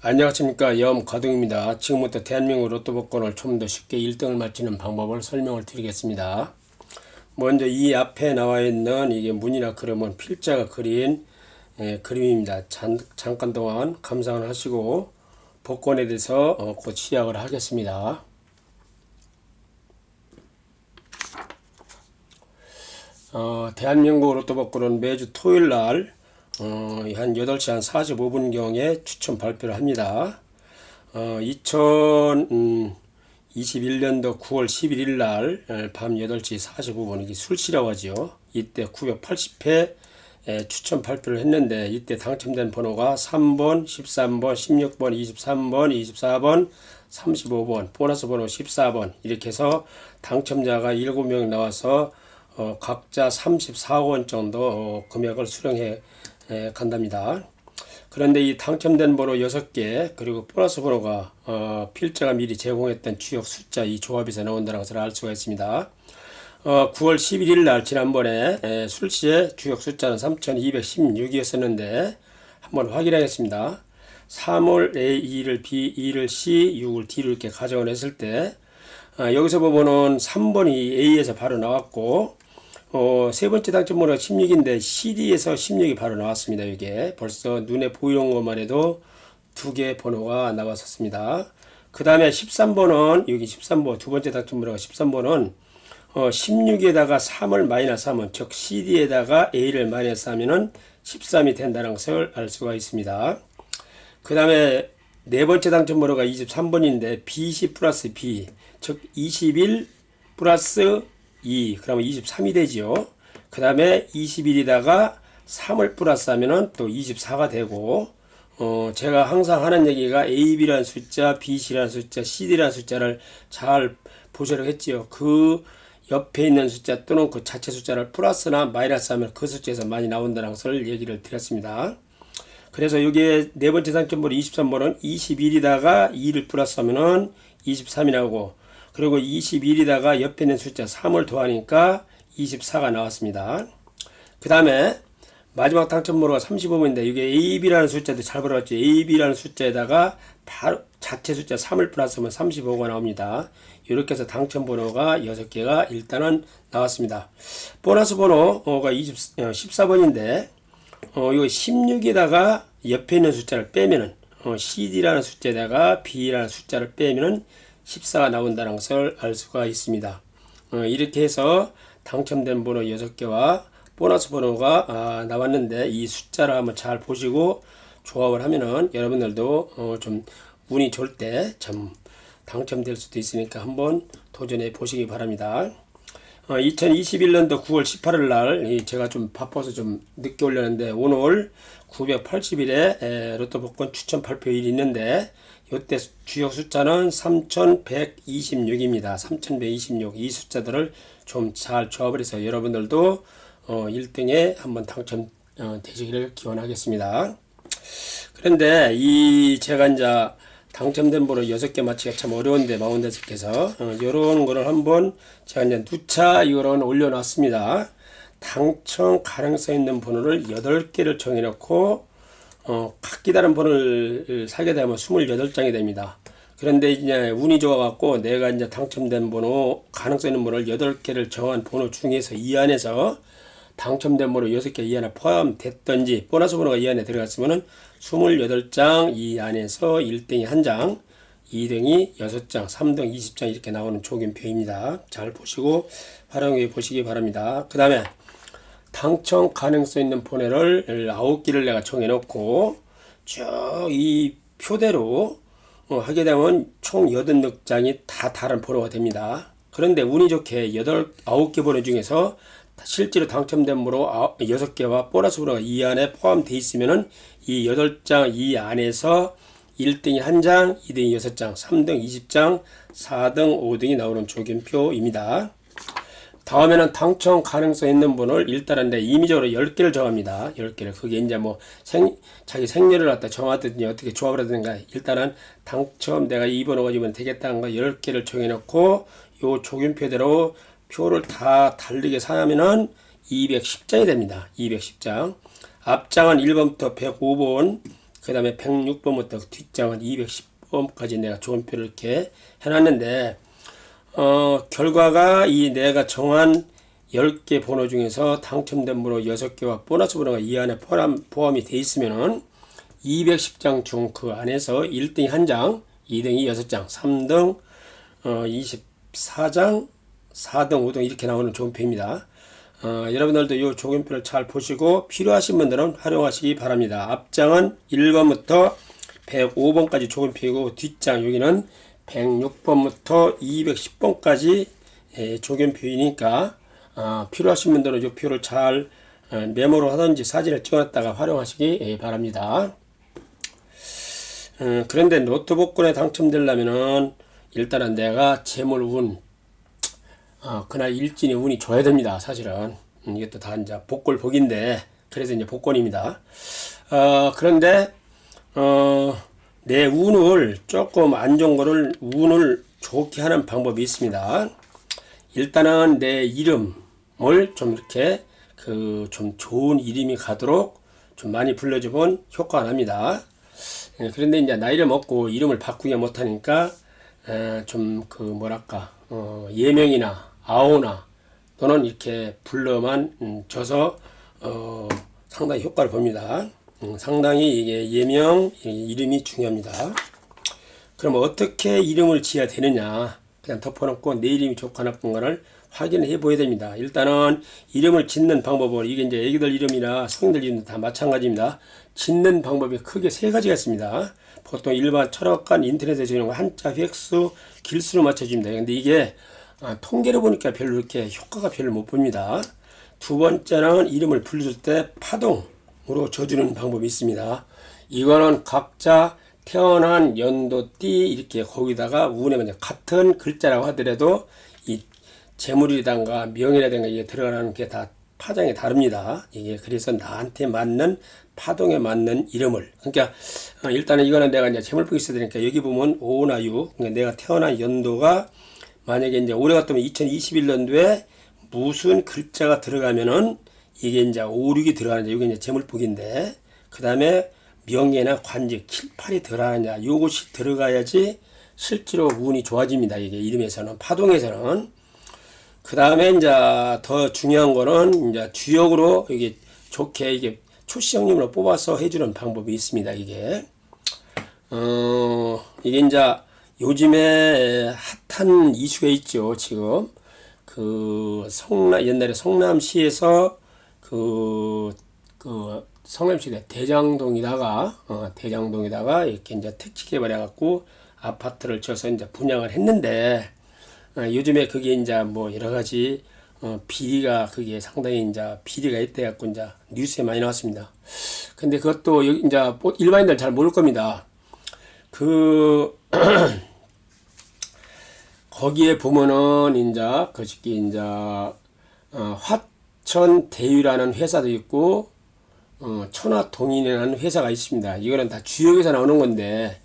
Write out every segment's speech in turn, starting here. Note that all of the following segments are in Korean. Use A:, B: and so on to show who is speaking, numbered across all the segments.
A: 안녕하십니까, 염가동입니다. 지금부터 대한민국 로또 복권을 좀 더 쉽게 1등을 맞히는 방법을 설명을 드리겠습니다. 먼저 이 앞에 나와 있는 이게 문이나 그림은 필자가 그린 그림입니다. 잠깐 동안 감상을 하시고 복권에 대해서 곧 시작을 하겠습니다. 대한민국 로또 복권은 매주 토요일 날 한 8시 한 45분경에 추첨 발표를 합니다. 2021년도 9월 11일 날 밤 8시 45분, 이게 술시라고 하죠. 이때 980회 추첨 발표를 했는데, 이때 당첨된 번호가 3번, 13번, 16번, 23번, 24번, 35번, 보너스 번호 14번, 이렇게 해서 당첨자가 7명 나와서 각자 34억 원 정도 금액을 수령해 간답니다. 그런데 이 당첨된 번호 6개 그리고 보너스 번호가 필자가 미리 제공했던 주역 숫자 이 조합에서 나온다는 것을 알 수가 있습니다. 9월 11일 날 지난번에 술시의 주역 숫자는 3216이었었는데 한번 확인하겠습니다. 3월 A, 2를 B, 2를 C, 6을 D로 이렇게 가정을 했을 때 여기서 보면은 3번이 A에서 바로 나왔고, 세 번째 당첨 번호가 16인데 CD에서 16이 바로 나왔습니다. 이게 벌써 눈에 보이는 것만 해도 두 개 번호가 나왔었습니다. 그 다음에 13번은 여기 13번 두 번째 당첨 번호가 13번은 16에다가 3을 마이너스하면, 즉 CD에다가 A를 마이너스하면은 13이 된다는 것을 알 수가 있습니다. 그 다음에 네 번째 당첨 번호가 23번인데 BC 플러스 B, 즉 21 플러스 2, 그러면 23이 되지요. 그 다음에 21에다가 3을 플러스 하면은 또 24가 되고, 제가 항상 하는 얘기가 AB라는 숫자, BC라는 숫자, CD라는 숫자를 잘 보시라고 했지요. 그 옆에 있는 숫자 또는 그 자체 숫자를 플러스나 마이너스 하면 그 숫자에서 많이 나온다는 것을 얘기를 드렸습니다. 그래서 여기에 네 번째 당첨번호 23번은 21에다가 2를 플러스 하면은 23이 나오고, 그리고 21에다가 옆에 있는 숫자 3을 더하니까 24가 나왔습니다. 그 다음에 마지막 당첨번호가 35번인데 이게 AB라는 숫자도 잘 보라고, AB라는 숫자에다가 바로 자체 숫자 3을 플러스하면 35가 나옵니다. 이렇게 해서 당첨번호가 6개가 일단은 나왔습니다. 보너스 번호가 14번인데 이거 16에다가 옆에 있는 숫자를 빼면은 CD라는 숫자에다가 B라는 숫자를 빼면은 14가 나온다는 것을 알 수가 있습니다. 이렇게 해서 당첨된 번호 6개와 보너스 번호가 나왔는데, 이 숫자를 한번 잘 보시고 조합을 하면은 여러분들도 좀 운이 좋을 때 참 당첨될 수도 있으니까 한번 도전해 보시기 바랍니다. 2021년도 9월 18일 날 제가 좀 바빠서 좀 늦게 올렸는데, 오늘 980일에 로또 복권 추첨 발표일이 있는데, 이때 주역 숫자는 3126입니다. 3126. 이 숫자들을 좀 잘 조합을 해서 여러분들도 1등에 한번 당첨 되시기를 기원하겠습니다. 그런데 제가 이제 당첨된 번호 6개 맞히기가 참 어려운데, 마운드에서께서 이런 거를 한번 제가 이제 누차 이거는 올려놨습니다. 당첨 가능성 있는 번호를 8개를 정해놓고 각기 다른 번호를 사게 되면 28장이 됩니다. 그런데 이제 운이 좋아갖고 내가 이제 당첨된 번호, 가능성 있는 번호를 8개를 정한 번호 중에서 이 안에서 당첨된 번호 6개 이 안에 포함됐던지, 보너스 번호가 이 안에 들어갔으면은 28장 이 안에서 1등이 1장, 2등이 6장, 3등 20장 이렇게 나오는 조균표입니다. 잘 보시고 활용해 보시기 바랍니다. 그 다음에 당첨 가능성 있는 번호를 9개를 내가 정해놓고 쭉 이 표대로 하게 되면 총 8장이 다 다른 번호가 됩니다. 그런데 운이 좋게 9개 번호 중에서 실제로 당첨된 번호 6개와 보너스 번호가 이 안에 포함되어 있으면은 이 8장 이 안에서 1등이 1장, 2등이 6장, 3등 20장, 4등 5등이 나오는 조균표입니다. 다음에는 당첨 가능성 있는 번호를 일단은 임의적으로 10개를 정합니다. 10개를. 그게 이제 뭐 자기 생년을 갖다 정하든지 어떻게 조합을 하든가, 일단은 당첨 내가 이 번호 가지면 되겠다는 거 10개를 정해놓고 요 조균표대로 표를 다 다르게 사면은 210장이 됩니다. 210장. 앞장은 1번부터 105번, 그 다음에 106번부터 뒷장은 210번까지 내가 조건표를 이렇게 해놨는데, 결과가 이 내가 정한 10개 번호 중에서 당첨된 번호 6개와 보너스 번호가 이 안에 포함이 돼 있으면은 210장 중 그 안에서 1등이 1장, 2등이 6장, 3등 24장, 4등, 5등 이렇게 나오는 조건표입니다. 여러분들도 이 조건표를 잘 보시고 필요하신 분들은 활용하시기 바랍니다. 앞장은 1번부터 105번까지 조건표이고 뒷장 여기는 106번부터 210번까지 조건표이니까 필요하신 분들은 이 표를 잘 메모로 하든지 사진을 찍어놨다가 활용하시기 바랍니다. 그런데 노트북권에 당첨되려면은 일단은 내가 재물운, 그날 일진의 운이 좋아야 됩니다. 사실은 이것도 다 이제 복골복인데 그래서 이제 복권입니다. 그런데 내 운을 조금 안 좋은 거를 운을 좋게 하는 방법이 있습니다. 일단은 내 이름을 좀 이렇게 좀 좋은 이름이 가도록 좀 많이 불러주면 효과가 납니다. 그런데 이제 나이를 먹고 이름을 바꾸기 못하니까 좀 예명이나 아오나 또는 이렇게 불러만 줘서 상당히 효과를 봅니다. 상당히 이게 예명 이름이 중요합니다. 그럼 어떻게 이름을 지어야 되느냐? 그냥 덮어놓고 내 이름이 좋고 나쁜가를 확인해 보여야 됩니다. 일단은 이름을 짓는 방법은 이게 이제 애기들 이름이나 성인들 이름도 다 마찬가지입니다. 짓는 방법이 크게 세 가지가 있습니다. 보통 일반 철학관 인터넷에 지는 거 한자, 획수, 길수로 맞춰줍니다. 근데 이게 통계를 보니까 별로 이렇게 효과가 별로 못 봅니다. 두 번째는 이름을 불릴 때 파동으로 줘주는 방법이 있습니다. 이거는 각자 태어난 연도띠 이렇게 거기다가 운에 같은 글자라고 하더라도 이 재물이라든가 명이라든가 이게 들어가는 게 다 파장이 다릅니다. 이게 그래서 나한테 맞는 파동에 맞는 이름을, 그러니까 일단은 이거는 내가 이제 재물복이 있어야 되니까 여기 보면 5나 6, 그러니까 내가 태어난 연도가 만약에 이제 올해 같으면 2021년도에 무슨 글자가 들어가면은 이게 이제 5, 6이 들어가는데 이게 이제 재물복인데, 그 다음에 명예나 관직, 7, 8이 들어가느냐 요것이 들어가야지 실제로 운이 좋아집니다. 이게 이름에서는, 파동에서는. 그 다음에 이제 더 중요한 거는 이제 주역으로 이게 좋게 이게 초시형님으로 뽑아서 해주는 방법이 있습니다. 이게 이게 이제 요즘에 핫한 이슈가 있죠. 지금 옛날에 성남시에서 성남시 대장동에다가 이렇게 이제 택지 개발해갖고 아파트를 쳐서 이제 분양을 했는데, 요즘에 그게 이제 뭐 여러 가지 비리가 그게 상당히 이제 비리가 있대 갖고 이제 뉴스에 많이 나왔습니다. 근데 그것도 이제 일반인들 잘 모를 겁니다. 거기에 보면은 이제 화천대유라는 회사도 있고 천화동인이라는 회사가 있습니다. 이거는 다 주역에서 나오는 건데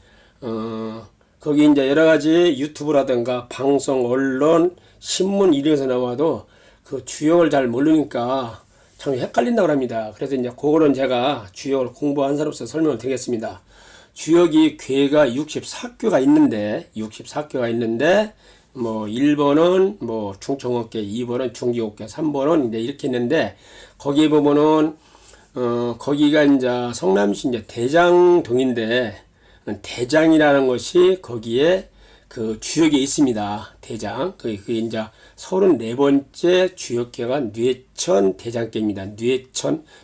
A: 거기 이제 여러 가지 유튜브라든가 방송, 언론, 신문 이래서 나와도 그 주역을 잘 모르니까 참 헷갈린다고 합니다. 그래서 이제 그거는 제가 주역을 공부한 사람으로서 설명을 드리겠습니다. 주역이 괴가 64교가 있는데 뭐 1번은 뭐 중청업계, 2번은 중기업계, 3번은 이제 이렇게 있는데, 거기에 보면은 거기가 이제 성남시 이제 대장동인데, 대장이라는 것이 거기에 그 주역에 있습니다. 대장. 그게 이제 34번째 주역계가 뇌천 대장계입니다.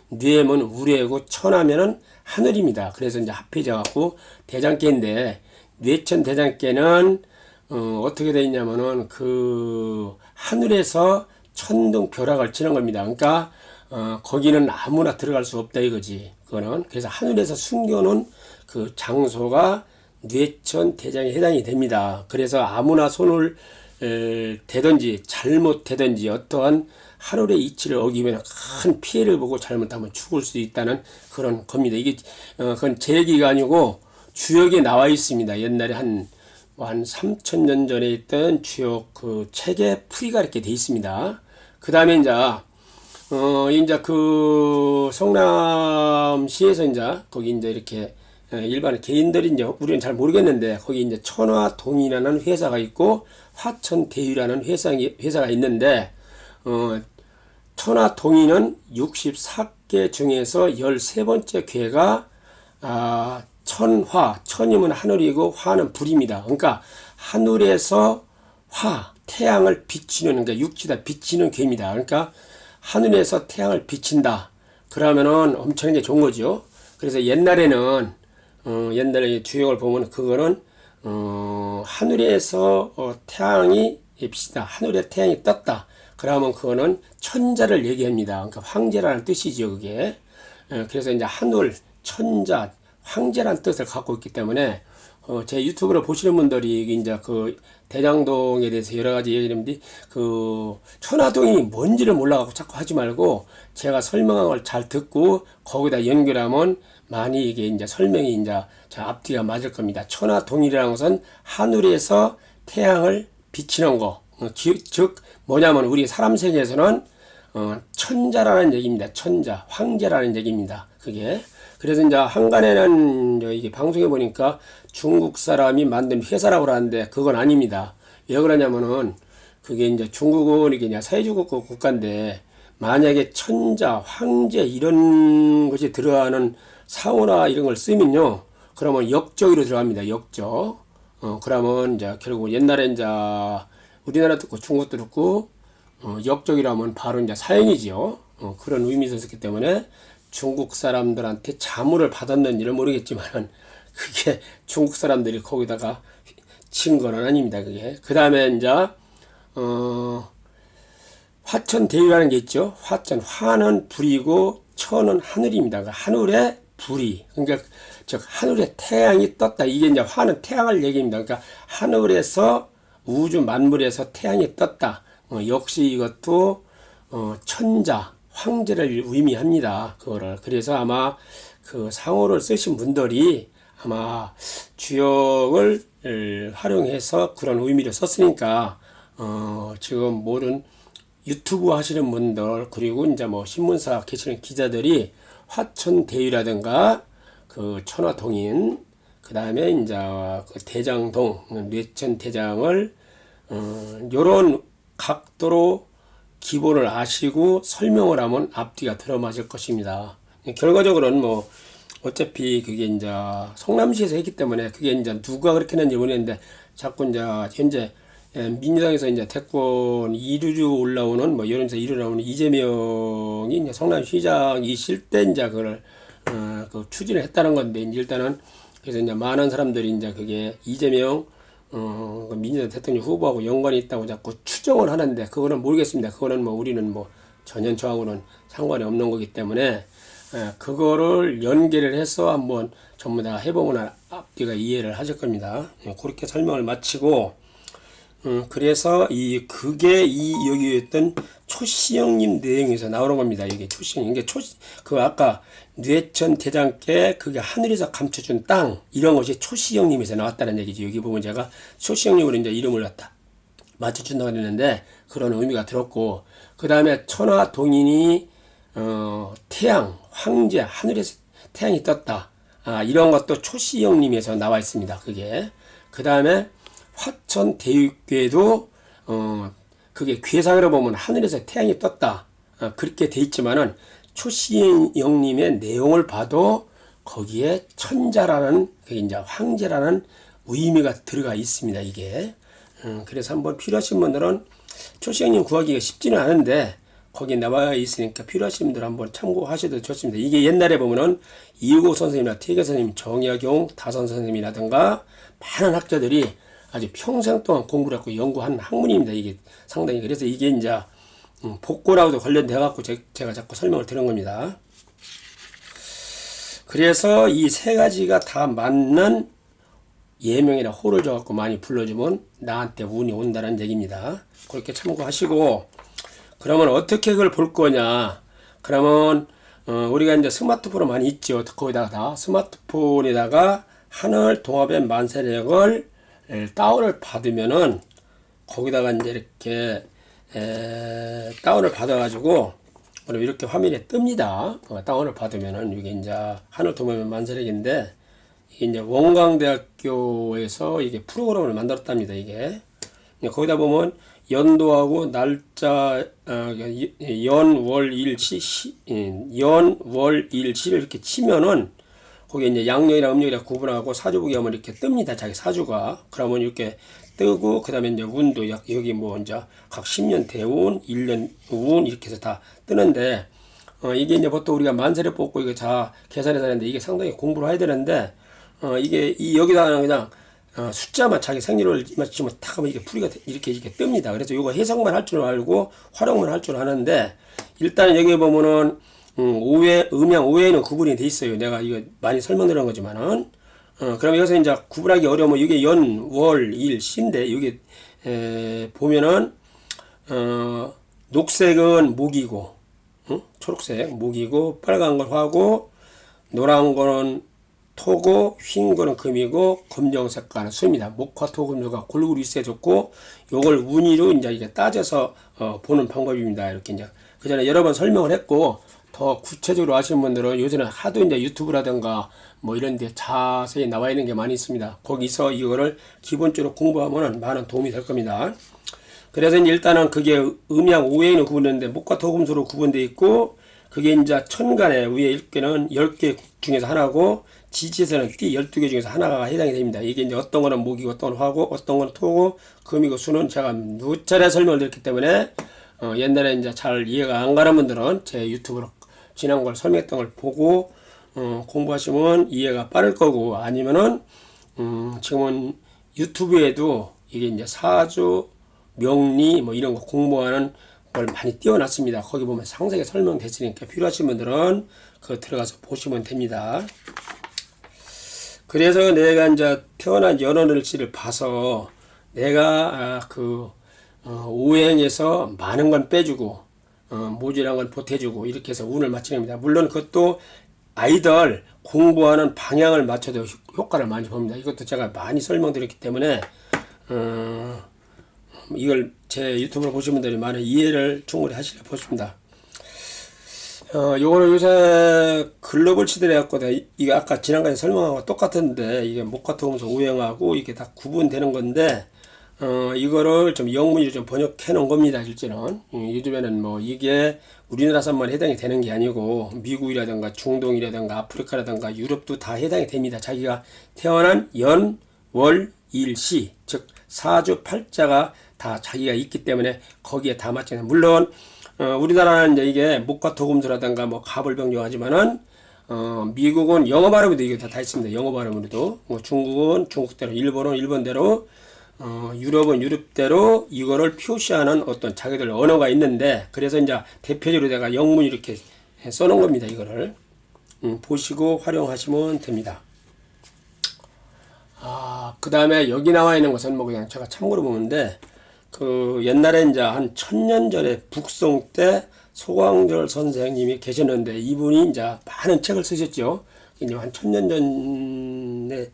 A: 뇌면 우레고 천하면은 하늘입니다. 그래서 이제 합해져 갖고 대장계인데, 뇌천 대장계는 어떻게 되어 있냐면은 하늘에서 천둥 벼락을 치는 겁니다. 그러니까 거기는 아무나 들어갈 수 없다 이거지. 그거는 그래서 하늘에서 숨겨놓은 그 장소가 뇌천 대장에 해당이 됩니다. 그래서 아무나 손을 대든지 잘못되든지 어떠한 하늘의 이치를 어기면 큰 피해를 보고 잘못하면 죽을 수 있다는 그런 겁니다. 이게 그건 제 얘기가 아니고 주역에 나와 있습니다. 옛날에 한 3000년 전에 있던 주역 그 책에 풀이가 이렇게 돼 있습니다. 그 다음에 이제 성남시에서 이제 거기 이제 이렇게 일반 개인들이 이제 우리는 잘 모르겠는데 거기 이제 천화동이라는 회사가 있고 화천대유라는 회사가 있는데 천화동인은 64개 중에서 13번째 궤가 천화, 천이면 하늘이고 화는 불입니다. 그러니까 하늘에서 태양을 비치는, 그러니까 육지다 비치는 궤입니다. 그러니까 하늘에서 태양을 비친다. 그러면은 엄청나게 좋은 거죠. 그래서 옛날에 주역을 보면 그거는 하늘에서 태양이 빛이다. 하늘에 태양이 떴다. 그러면 그거는 천자를 얘기합니다. 그러니까 황제라는 뜻이죠, 그게. 그래서 이제 하늘, 천자, 황제라는 뜻을 갖고 있기 때문에 제 유튜브를 보시는 분들이 이제 그 대장동에 대해서 여러 가지 얘기를 했는데 그 천화동이 뭔지를 몰라갖고 자꾸 하지 말고 제가 설명한 걸 잘 듣고 거기다 연결하면 많이 이게 이제 설명이 이제 앞뒤가 맞을 겁니다. 천화동이라는 것은 하늘에서 태양을 비치는 거. 즉 뭐냐면 우리 사람 세계에서는 천자라는 얘기입니다. 천자, 황제라는 얘기입니다. 그게. 그래서 이제 한간에는 이게 방송에 보니까 중국 사람이 만든 회사라고 하는데 그건 아닙니다. 왜 그러냐면은 그게 이제 중국은 이게 이제 사회주의 국가인데 만약에 천자, 황제 이런 것이 들어가는 사호나 이런 걸 쓰면요. 그러면 역적으로 들어갑니다. 역적. 그러면 이제 결국 옛날에 이제 우리나라 듣고 중국도 듣고 역적이라면 바로 이제 사형이지요. 그런 의미에서 썼기 때문에 중국 사람들한테 자문을 받았는지는 모르겠지만 그게 중국 사람들이 거기다가 친 건 아닙니다. 그게. 그 다음에 이제 화천대유라는 게 있죠. 화는 불이고 천은 하늘입니다. 그러니까 하늘에 불이, 그러니까 즉 하늘에 태양이 떴다. 이게 이제 화는 태양을 얘기합니다. 그러니까 하늘에서 우주 만물에서 태양이 떴다. 역시 이것도 천자, 황제를 의미합니다. 그거를. 그래서 아마 그 상호를 쓰신 분들이 아마 주역을 활용해서 그런 의미를 썼으니까 지금 모든 유튜브 하시는 분들 그리고 이제 뭐 신문사 계시는 기자들이 화천대유라든가 그 천화동인 그 다음에 이제 그 대장동 뇌천대장을 요런 각도로 기본을 아시고 설명을 하면 앞뒤가 들어맞을 것입니다. 결과적으로는 뭐 어차피 그게 이제 성남시에서 했기 때문에 그게 이제 누가 그렇게 했는지 모르겠는데 자꾸 이제 현재 민주당에서 이제 대권 2류 올라오는 뭐 여론조사 1위 나오는 이재명이 이제 성남시장이실 때 이제 그걸 그 추진을 했다는 건데 이제 일단은 그래서 이제 많은 사람들이 이제 그게 이재명 민주당 대통령 후보하고 연관이 있다고 자꾸 추정을 하는데 그거는 모르겠습니다. 그거는 뭐 우리는 뭐 전혀 저하고는 상관이 없는 거기 때문에 그거를 연계를 해서 한번 전부 다 해보면 앞뒤가 이해를 하실 겁니다. 그렇게 설명을 마치고 그래서 그게 여기 있던 초시형님 내용에서 나오는 겁니다. 이게 초시형. 이게 그 아까 뇌천 대장께 그게 하늘에서 감춰준 땅 이런 것이 초시형님에서 나왔다는 얘기죠. 여기 보면 제가 초시형님으로 이제 이름을 갖다 맞춰준다고 했는데 그런 의미가 들었고 그 다음에 천화동인이 태양, 황제, 하늘에서 태양이 떴다. 이런 것도 초시형님에서 나와 있습니다. 그게. 그 다음에 화천대유궤도 그게 궤상으로 보면 하늘에서 태양이 떴다. 그렇게 돼 있지만은 초시영님의 내용을 봐도 거기에 천자라는 그게 이제 황제라는 의미가 들어가 있습니다. 이게. 그래서 한번 필요하신 분들은 초시영님 구하기가 쉽지는 않은데 거기 나와 있으니까 필요하신 분들 한번 참고하셔도 좋습니다. 이게 옛날에 보면은 이우고 선생님이나 태계 선생님, 정약용, 다선 선생님이라든가 많은 학자들이 아주 평생 동안 공부를 하고 연구한 학문입니다. 이게 상당히. 그래서 이게 이제 복고라고도 관련돼 갖고 제가 자꾸 설명을 드린 겁니다. 그래서 이 세 가지가 다 맞는 예명이나 호를 줘갖고 많이 불러주면 나한테 운이 온다는 얘기입니다. 그렇게 참고하시고 그러면 어떻게 그걸 볼 거냐? 그러면 우리가 이제 스마트폰은 많이 있죠. 거기다가 스마트폰에다가 하늘 동화변 만세력을 다운을 받으면은 거기다가 이제 이렇게 다운을 받아가지고 이렇게 화면에 뜹니다. 다운을 받으면은 이게 이제 하늘 동화변 만세력인데 이제 원광대학교에서 이게 프로그램을 만들었답니다. 이게 거기다 보면 연도하고 날짜, 연월일시를 이렇게 치면은 거기에 이제 양력이랑 음력이랑 구분하고 사주보기 하면 이렇게 뜹니다. 자기 사주가. 그러면 이렇게 뜨고, 그 다음에 이제 운도 여기 뭐 이제 각 10년 대운, 1년 운 이렇게 해서 다 뜨는데, 이게 이제 보통 우리가 만세를 뽑고 이거 다 계산해서 하는데 이게 상당히 공부를 해야 되는데, 이게 여기다 그냥 숫자만 자기 생일을 맞추면 탁 하면 이게 풀이가 이렇게 뜹니다. 그래서 이거 해석만 할 줄 알고 활용만 할 줄 아는데, 일단 여기 보면은 음양 오해는 구분이 돼 있어요. 내가 이거 많이 설명드린 거지만은, 그럼 여기서 이제 구분하기 어려우면 이게 연, 월, 일, 시인데, 여기, 보면은, 녹색은 목이고, 초록색, 목이고, 빨간 건 화고, 노란 거는 토고, 흰 거는 금이고, 검정 색깔은 수입니다. 목화, 토, 금수가 골고루 있어야 좋고, 요걸 운이로 이제 이게 따져서, 보는 방법입니다. 이렇게 이제. 그 전에 여러 번 설명을 했고, 더 구체적으로 아시는 분들은 요즘은 하도 이제 유튜브라든가 뭐 이런 데 자세히 나와 있는 게 많이 있습니다. 거기서 이거를 기본적으로 공부하면 많은 도움이 될 겁니다. 그래서 이제 일단은 그게 음양 오해는 구분되는데 목과 토금수로 구분되어 있고, 그게 이제 천간에 위에 읽기는 10개 중에서 하나고, 지지에서는 띠 12개 중에서 하나가 해당이 됩니다. 이게 이제 어떤 거는 목이고, 어떤 건 화고, 어떤 건 토고, 금이고, 수는 제가 누차례 설명을 드렸기 때문에, 옛날에 이제 잘 이해가 안 가는 분들은 제 유튜브로 지난 걸 설명했던 걸 보고 공부하시면 이해가 빠를 거고, 아니면은 지금은 유튜브에도 이게 이제 사주, 명리 뭐 이런 거 공부하는 걸 많이 띄워놨습니다. 거기 보면 상세하게 설명됐으니까 필요하신 분들은 그거 들어가서 보시면 됩니다. 그래서 내가 이제 태어난 연월일지를 봐서 내가 오행에서 많은 건 빼주고 모자란 건 보태주고 이렇게 해서 운을 맞추는 겁니다. 물론 그것도 아이들 공부하는 방향을 맞춰도 효과를 많이 봅니다. 이것도 제가 많이 설명드렸기 때문에 이걸 제 유튜브로 보시는 분들이 많은 이해를 충분히 하시려 보십니다. 요거는 요새 글로벌 시대에 갖고 이게 아까 지난번에 설명한 거 똑같은데, 이게 목화토금수 오행하고 이게 다 구분되는 건데, 이거를 좀 영문으로 좀 번역해 놓은 겁니다, 실제는. 요즘에는 뭐 이게 우리나라산만 해당이 되는 게 아니고, 미국이라든가 중동이라든가 아프리카라든가 유럽도 다 해당이 됩니다. 자기가 태어난 연, 월, 일, 시, 즉, 사주 팔자가 다 자기가 있기 때문에 거기에 다 맞추는. 물론, 우리나라는 이제 이게 목화토금수라든가 뭐 가불병정하지만은, 미국은 영어 발음으로도 이게 다 있습니다. 영어 발음으로도. 뭐 중국은 중국대로, 일본은 일본대로, 유럽은 유럽대로 이거를 표시하는 어떤 자기들 언어가 있는데, 그래서 이제 대표적으로 내가 영문 이렇게 써놓은 겁니다. 이거를 보시고 활용하시면 됩니다. 그 다음에 여기 나와 있는 것은 뭐 그냥 제가 참고로 보는데, 그 옛날에 이제 한 1000년 전에 북송 때 소광절 선생님이 계셨는데, 이분이 이제 많은 책을 쓰셨죠. 이제 한 1000년 전에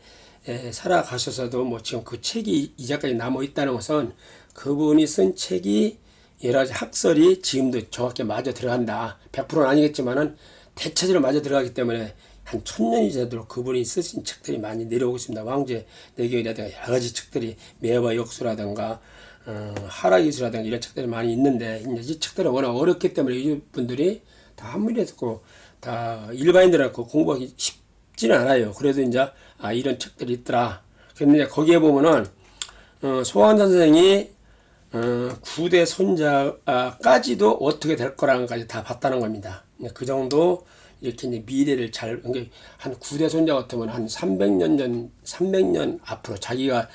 A: 살아가셔서도 뭐 지금 그 책이 이제까지 남아 있다는 것은 그분이 쓴 책이 여러 가지 학설이 지금도 정확히 맞아 들어간다. 100%는 아니겠지만은 대체적으로 맞아 들어가기 때문에 한 1000년이 되도록 그분이 쓰신 책들이 많이 내려오고 있습니다. 왕제 내경이라든가 여러 가지 책들이 매화 역수라든가 하락이수라든가 이런 책들이 많이 있는데, 이제 이 책들은 워낙 어렵기 때문에 이분들이 다 한문에 듣고 다 일반인들하고 공부하기 쉽지는 않아요. 그래도 이제 이런 책들이 있더라. 근데 거기에 보면은 소환 선생이 9대 손자까지도 어떻게 될 거라는 것까지 다 봤다는 겁니다. 그 정도 이렇게 이제 미래를 그러니까 한 9대 손자 같으면 한 300년 앞으로 자기가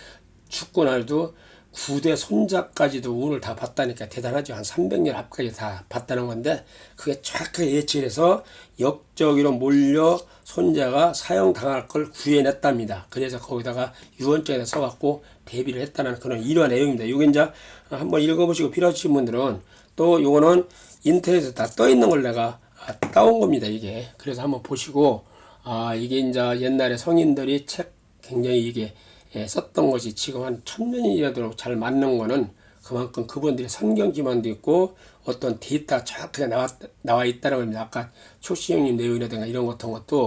A: 죽고 나도 9대 손자까지도 운을 다 봤다니까 대단하죠. 한 300년 앞까지 다 봤다는 건데, 그게 정확하게 예측을 해서 역적으로 몰려 손자가 사형당할 걸 구해냈답니다. 그래서 거기다가 유언장에다 써갖고 대비를 했다는 그런 이러한 내용입니다. 이게 이제 한번 읽어보시고 필요하신 분들은, 또 요거는 인터넷에 다 떠있는 걸 내가 따온 겁니다, 이게. 그래서 한번 보시고, 이게 이제 옛날에 성인들이 책 굉장히 이게 썼던 것이 지금 한 1000년이라도 잘 맞는 거는 그만큼 그분들의 성경 기반도 있고 어떤 데이터가 정확하게 나와 있다는 겁니다. 아까 초시 형님 내용이라든가 이런 같은 것도